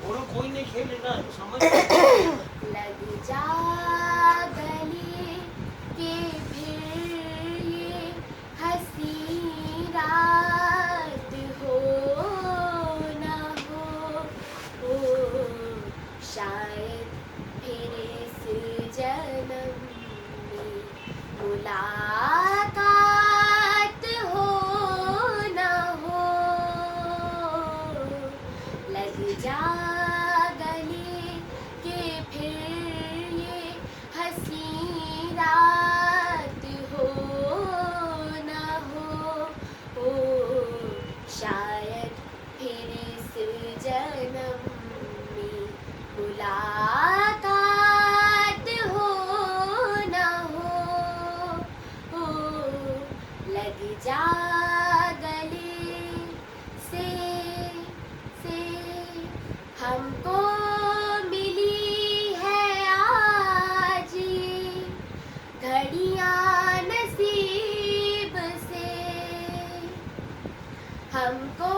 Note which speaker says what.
Speaker 1: और कोई नहीं खेलेगा समझ
Speaker 2: लग जा गले के फिर ये हंसी रात हो ना हो शायद फिर इस जन्म में मुलाकात हो ना हो लग जा गले के फिर ये हंसी रात हो ना हो शायद फिर इस जन्म में मुलाकात हो ना हो लग जा गले से हमको मिली है आज ये घड़ियां नसीब से हमको